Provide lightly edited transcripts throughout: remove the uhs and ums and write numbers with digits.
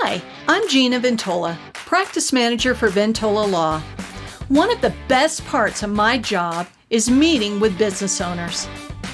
Hi, I'm Gina Ventola, practice manager for Ventola Law. One of the best parts of my job is meeting with business owners.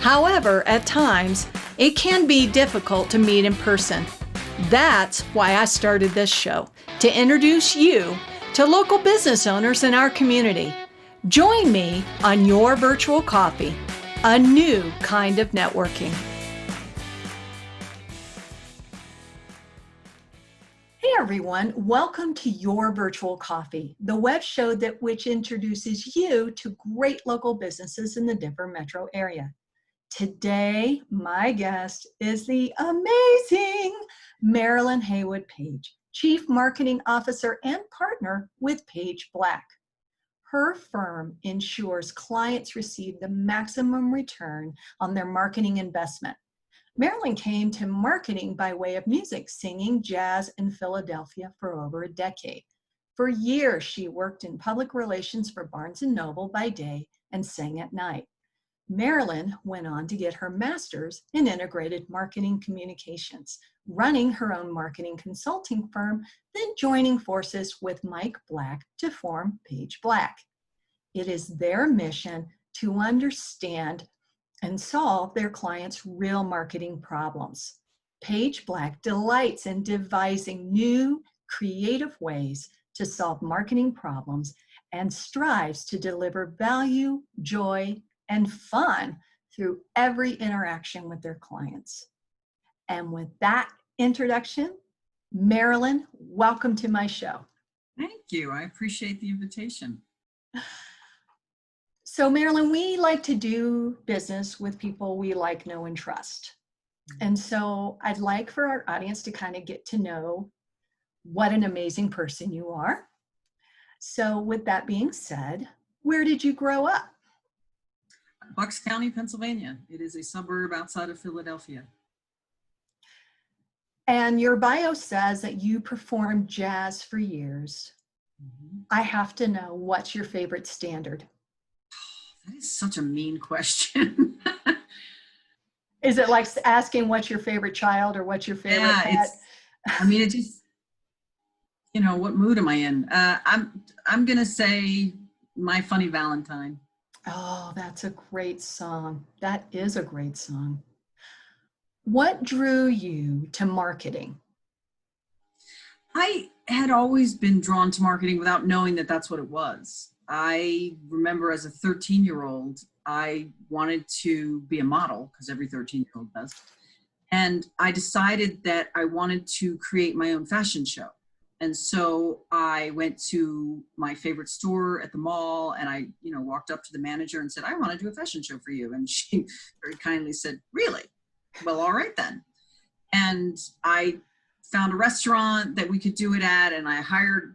However, at times, it can be difficult to meet in person. That's why I started this show, to introduce you to local business owners in our community. Join me on Your Virtual Coffee, a new kind of networking. Hey everyone, welcome to Your Virtual Coffee, the web show which introduces you to great local businesses in the Denver metro area. Today, my guest is the amazing Marilyn Heywood Paige, Chief Marketing Officer and partner with Paige Black. Her firm ensures clients receive the maximum return on their marketing investment. Marilyn came to marketing by way of music, singing jazz in Philadelphia for over a decade. For years, she worked in public relations for Barnes & Noble by day and sang at night. Marilyn went on to get her master's in integrated marketing communications, running her own marketing consulting firm, then joining forces with Mike Black to form Paige Black. It is their mission to understand and solve their clients' real marketing problems. Paige Black delights in devising new, creative ways to solve marketing problems and strives to deliver value, joy, and fun through every interaction with their clients. And with that introduction, Marilyn, welcome to my show. Thank you. I appreciate the invitation. So Marilyn, we like to do business with people we like, know, and trust. And so I'd like for our audience to kind of get to know what an amazing person you are. So with that being said, where did you grow up? Bucks County, Pennsylvania. It is a suburb outside of Philadelphia. And your bio says that you performed jazz for years. I have to know, what's your favorite standard? That is such a mean question. Is it like asking what's your favorite child or what's your favorite pet? It just, what mood am I in? I'm going to say My Funny Valentine. Oh, that's a great song. That is a great song. What drew you to marketing? I had always been drawn to marketing without knowing that that's what it was. I remember as a 13-year-old, I wanted to be a model, because every 13-year-old does. And I decided that I wanted to create my own fashion show. And so I went to my favorite store at the mall, and I, walked up to the manager and said, I want to do a fashion show for you. And she very kindly said, really? Well, all right then. And I found a restaurant that we could do it at, and I hired,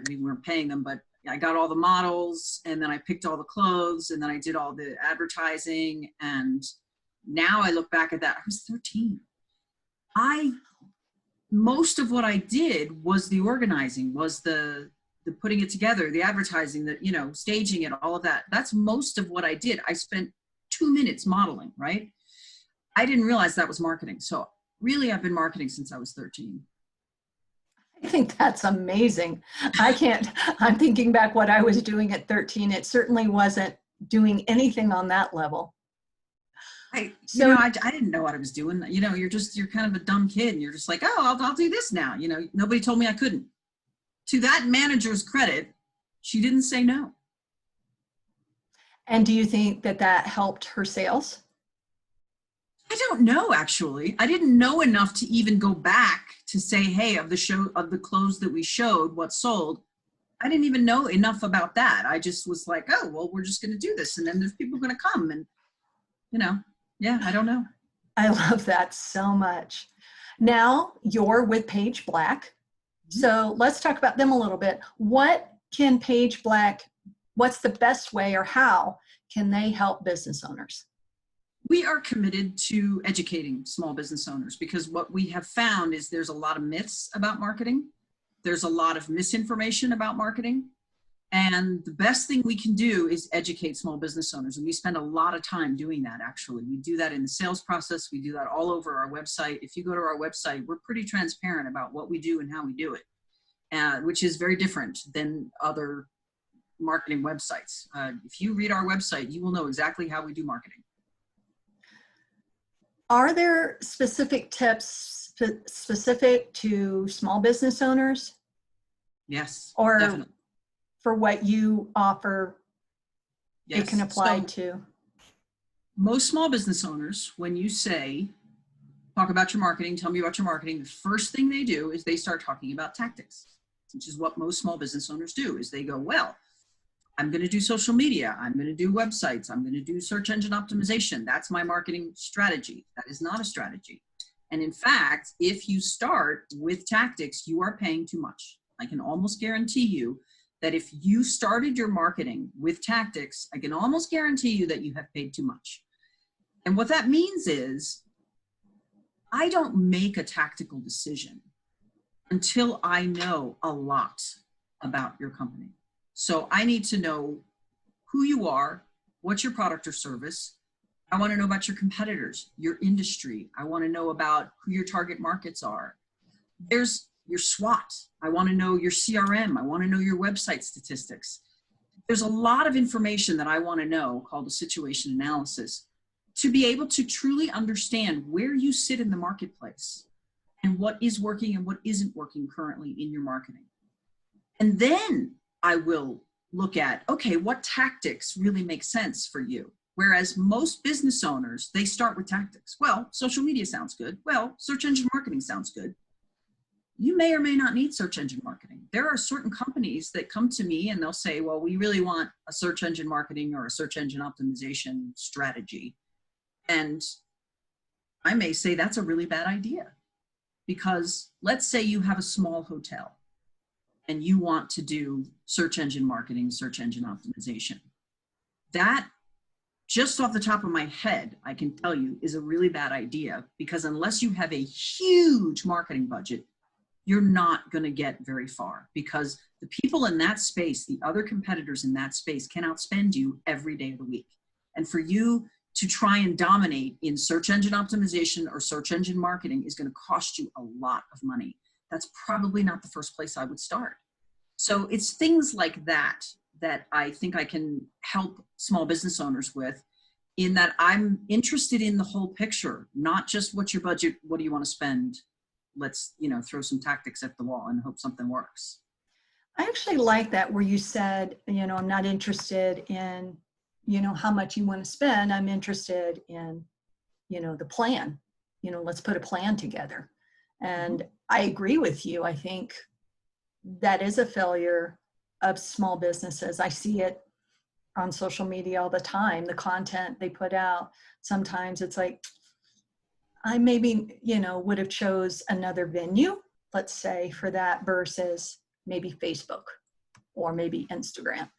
we weren't paying them, but I got all the models, and then I picked all the clothes, and then I did all the advertising. And now I look back at that, I was 13. Most of what I did was the organizing, was the putting it together, the advertising, the, staging it, all of that. That's most of what I did. I spent 2 minutes modeling, right? I didn't realize that was marketing. So really, I've been marketing since I was 13. I think that's amazing. I'm thinking back what I was doing at 13. It certainly wasn't doing anything on that level. I didn't know what I was doing. You're kind of a dumb kid, and you're just like, oh, I'll do this now. Nobody told me I couldn't. To that manager's credit, she didn't say no. And do you think that helped her sales? I don't know, actually. I didn't know enough to even go back to say, hey, of the clothes that we showed, what sold. I didn't even know enough about that. I just was like, oh, well, we're just going to do this. And then there's people going to come, and, I don't know. I love that so much. Now you're with Paige Black. So let's talk about them a little bit. What can Paige Black, what's the best way, or how can they help business owners? We are committed to educating small business owners, because what we have found is there's a lot of myths about marketing. There's a lot of misinformation about marketing. And the best thing we can do is educate small business owners. And we spend a lot of time doing that, actually. We do that in the sales process. We do that all over our website. If you go to our website, we're pretty transparent about what we do and how we do it, which is very different than other marketing websites. If you read our website, you will know exactly how we do marketing. Are there specific tips specific to small business owners? Yes, or definitely. For what you offer, Yes. it can apply So, to? most small business owners, when you say, talk about your marketing, tell me about your marketing, the first thing they do is they start talking about tactics, which is what most small business owners do, is they go, well, I'm going to do social media. I'm going to do websites. I'm going to do search engine optimization. That's my marketing strategy. That is not a strategy. And in fact, if you start with tactics, you are paying too much. I can almost guarantee you that if you started your marketing with tactics, I can almost guarantee you that you have paid too much. And what that means is, I don't make a tactical decision until I know a lot about your company. So I need to know who you are, what's your product or service. I want to know about your competitors, your industry. I want to know about who your target markets are. There's your SWOT. I want to know your CRM. I want to know your website statistics. There's a lot of information that I want to know, called a situation analysis, to be able to truly understand where you sit in the marketplace and what is working and what isn't working currently in your marketing. And then I will look at, okay, what tactics really make sense for you? Whereas most business owners, they start with tactics. Well, social media sounds good. Well, search engine marketing sounds good. You may or may not need search engine marketing. There are certain companies that come to me and they'll say, well, we really want a search engine marketing or a search engine optimization strategy. And I may say that's a really bad idea, because let's say you have a small hotel and you want to do search engine marketing, search engine optimization. That, just off the top of my head, I can tell you is a really bad idea, because unless you have a huge marketing budget, you're not going to get very far, because the people in that space, the other competitors in that space, can outspend you every day of the week. And for you to try and dominate in search engine optimization or search engine marketing is going to cost you a lot of money. That's probably not the first place I would start. So it's things like that that I think I can help small business owners with, in that I'm interested in the whole picture, not just what's your budget, what do you want to spend? Let's, throw some tactics at the wall and hope something works. I actually like that, where you said, I'm not interested in, how much you want to spend. I'm interested in, the plan. Let's put a plan together. And I agree with you. I think that is a failure of small businesses. I see it on social media all the time. The content they put out, sometimes it's like, I maybe, would have chose another venue, let's say, for that versus maybe Facebook or maybe Instagram.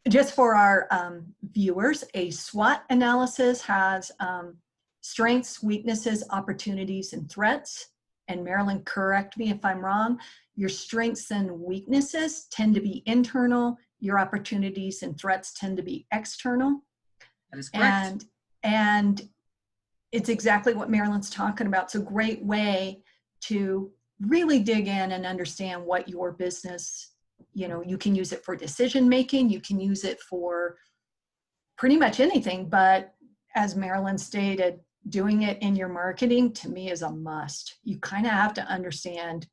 Just for our viewers, a SWOT analysis has strengths, weaknesses, opportunities, and threats. And Marilyn, correct me if I'm wrong. Your strengths and weaknesses tend to be internal. Your opportunities and threats tend to be external. That is correct. And it's exactly what Marilyn's talking about. It's a great way to really dig in and understand what your business, you can use it for decision making, you can use it for pretty much anything, but as Marilyn stated, doing it in your marketing, to me, is a must. You kind of have to understand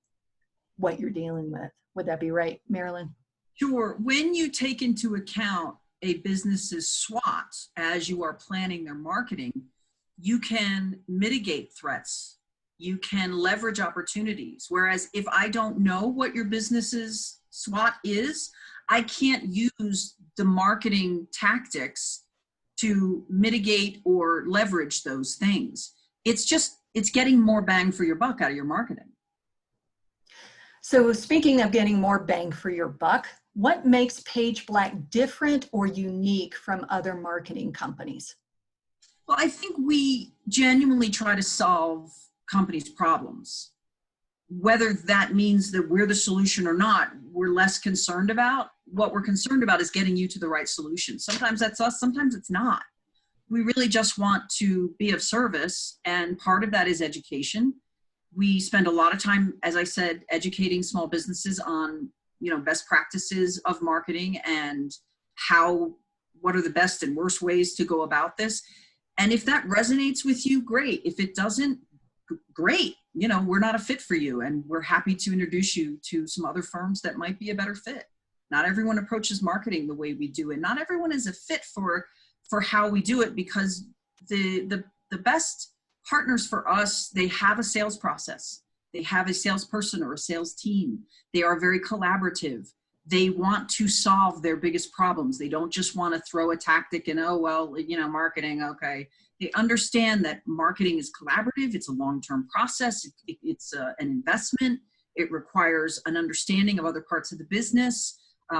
what you're dealing with. Would that be right, Marilyn? Sure. When you take into account a business's SWOT as you are planning their marketing, you can mitigate threats. You can leverage opportunities. Whereas if I don't know what your business's SWOT is, I can't use the marketing tactics to mitigate or leverage those things. It's getting more bang for your buck out of your marketing. So speaking of getting more bang for your buck, what makes Paige Black different or unique from other marketing companies? Well, I think we genuinely try to solve companies' problems. whether that means that we're the solution or not, we're less concerned about. What we're concerned about is getting you to the right solution. Sometimes that's us, sometimes it's not. We really just want to be of service, and part of that is education. We spend a lot of time, as I said, educating small businesses on, best practices of marketing and what are the best and worst ways to go about this. And if that resonates with you, great. If it doesn't, great. We're not a fit for you, and we're happy to introduce you to some other firms that might be a better fit. Not everyone approaches marketing the way we do, and not everyone is a fit for how we do it, because the best partners for us, they have a sales process. They have a salesperson or a sales team. They are very collaborative. They want to solve their biggest problems. They don't just want to throw a tactic and, marketing, okay. They understand that marketing is collaborative. It's a long-term process. It's an investment. It requires an understanding of other parts of the business.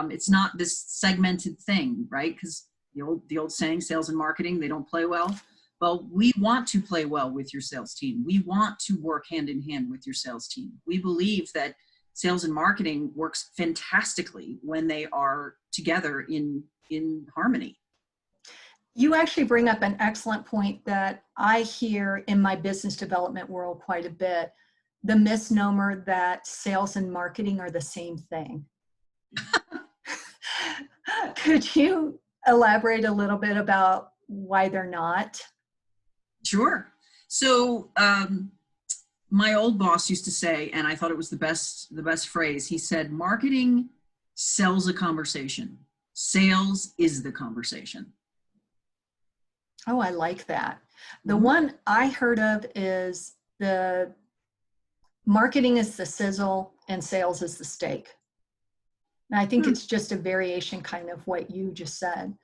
It's not this segmented thing, right? Because the old saying, sales and marketing, they don't play well. Well, we want to play well with your sales team. We want to work hand in hand with your sales team. We believe that sales and marketing works fantastically when they are together in harmony. You actually bring up an excellent point that I hear in my business development world quite a bit, the misnomer that sales and marketing are the same thing. Could you elaborate a little bit about why they're not? Sure. So my old boss used to say, and I thought it was the best phrase, he said, marketing sells a conversation. Sales is the conversation. Oh, I like that. The one I heard of is the marketing is the sizzle and sales is the steak. And I think it's just a variation kind of what you just said.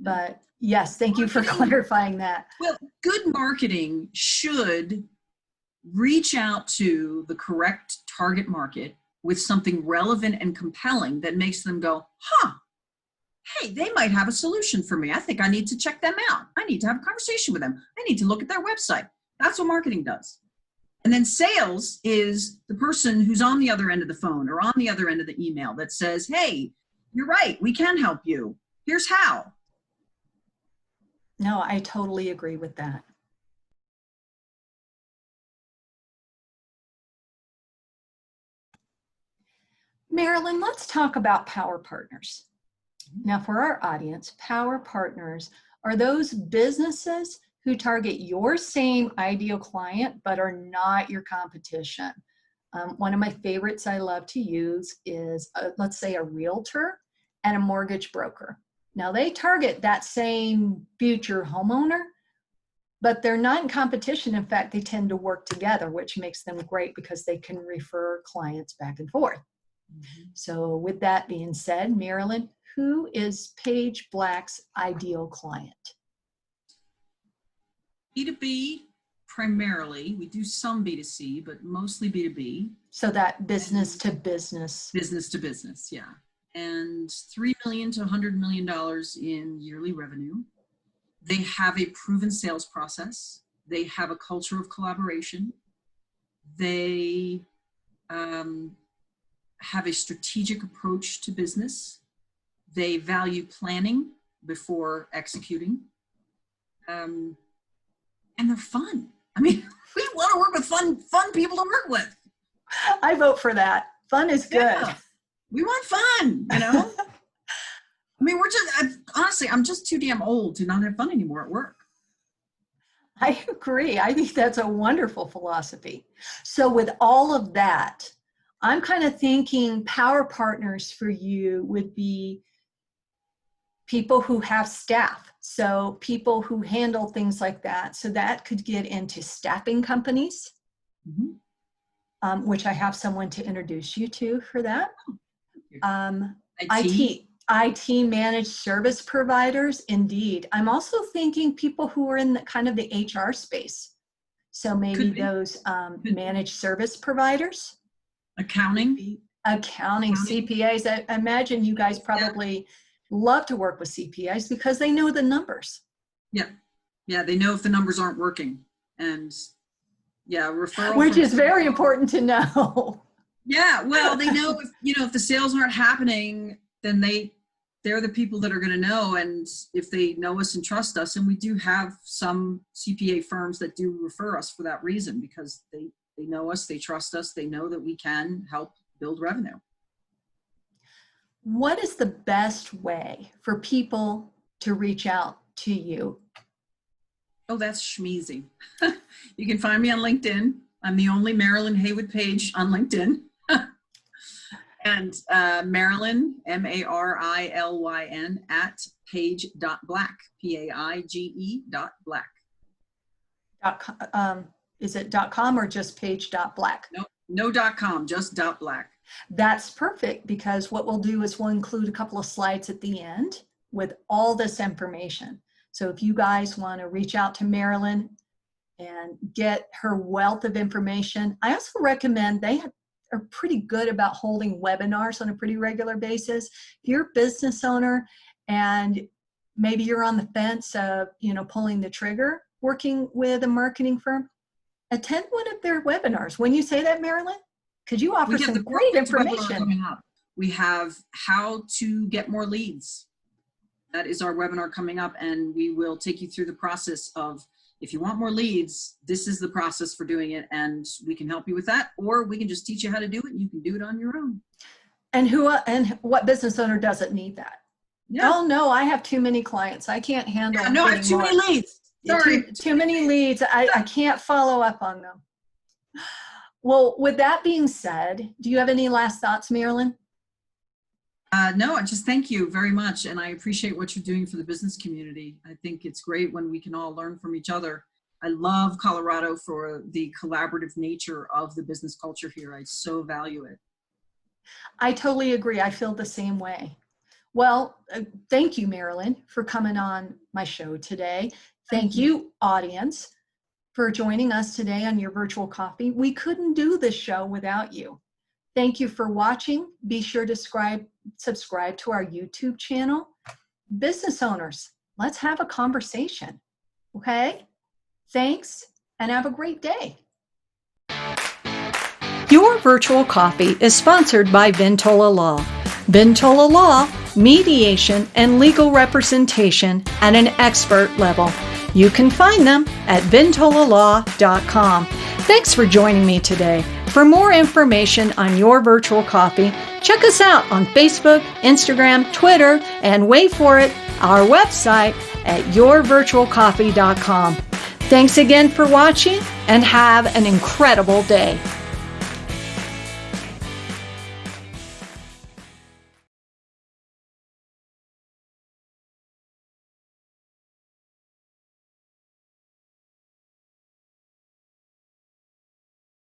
But yes, thank you for clarifying that. Well, good marketing should reach out to the correct target market with something relevant and compelling that makes them go, hey, they might have a solution for me. I think I need to check them out. I need to have a conversation with them. I need to look at their website. That's what marketing does. And then sales is the person who's on the other end of the phone or on the other end of the email that says, hey, you're right, we can help you. Here's how. No, I totally agree with that. Marilyn, let's talk about power partners. Now, for our audience, power partners are those businesses who target your same ideal client, but are not your competition. One of my favorites I love to use is, let's say, a realtor and a mortgage broker. Now, they target that same future homeowner, but they're not in competition. In fact, they tend to work together, which makes them great because they can refer clients back and forth. So with that being said, Marilyn, who is Paige Black's ideal client? B2B primarily. We do some B2C, but mostly B2B. So that business to business. Business to business, yeah. And $3 million to $100 million in yearly revenue. They have a proven sales process. They have a culture of collaboration. They have a strategic approach to business. They value planning before executing. And they're fun. I mean, we want to work with fun people to work with. I vote for that. Fun is good. Yeah. We want fun, I mean, honestly, I'm just too damn old to not have fun anymore at work. I agree. I think that's a wonderful philosophy. So with all of that, I'm kind of thinking power partners for you would be people who have staff. So people who handle things like that. So that could get into staffing companies, which I have someone to introduce you to for that. IT managed service providers, indeed. I'm also thinking people who are in the kind of the HR space. So maybe those managed service providers. Accounting, CPAs. I imagine you guys probably love to work with CPAs because they know the numbers. Yeah, they know if the numbers aren't working. And Yeah, referral. Which is very important to know. Yeah, well, they know if the sales aren't happening, then they're the people that are going to know. And if they know us and trust us, and we do have some CPA firms that do refer us for that reason, because they know us, they trust us, they know that we can help build revenue. What is the best way for people to reach out to you? Oh, that's schmeezy. You can find me on LinkedIn. I'm the only Marilyn Heywood Paige on LinkedIn. And Marilyn, Marilyn, at Paige.Black, Paige.Black. Is it .com or just Paige.Black? No .com, just .black. That's perfect, because what we'll do is we'll include a couple of slides at the end with all this information. So if you guys want to reach out to Marilyn and get her wealth of information, I also recommend they are pretty good about holding webinars on a pretty regular basis. If you're a business owner and maybe you're on the fence of, pulling the trigger, working with a marketing firm, attend one of their webinars. When you say that, Marilyn, could you offer some great information? We have how to get more leads. That is our webinar coming up, and we will take you through the process of, if you want more leads, this is the process for doing it, and we can help you with that, or we can just teach you how to do it, and you can do it on your own. And what business owner doesn't need that? Yeah. Oh no, I have too many clients. I can't handle. Yeah, no, I have too many leads. Sorry. Too many leads. I can't follow up on them. Well, with that being said, do you have any last thoughts, Marilyn? No, I just thank you very much. And I appreciate what you're doing for the business community. I think it's great when we can all learn from each other. I love Colorado for the collaborative nature of the business culture here. I so value it. I totally agree. I feel the same way. Well, thank you, Marilyn, for coming on my show today. Thank you, audience, for joining us today on your virtual coffee. We couldn't do this show without you. Thank you for watching. Be sure to subscribe to our YouTube channel. Business owners, let's have a conversation, okay? Thanks, and have a great day. Your Virtual Coffee is sponsored by Ventola Law. Ventola Law, mediation and legal representation at an expert level. You can find them at ventolalaw.com. Thanks for joining me today. For more information on Your Virtual Coffee, check us out on Facebook, Instagram, Twitter, and wait for it, our website at yourvirtualcoffee.com. Thanks again for watching, and have an incredible day.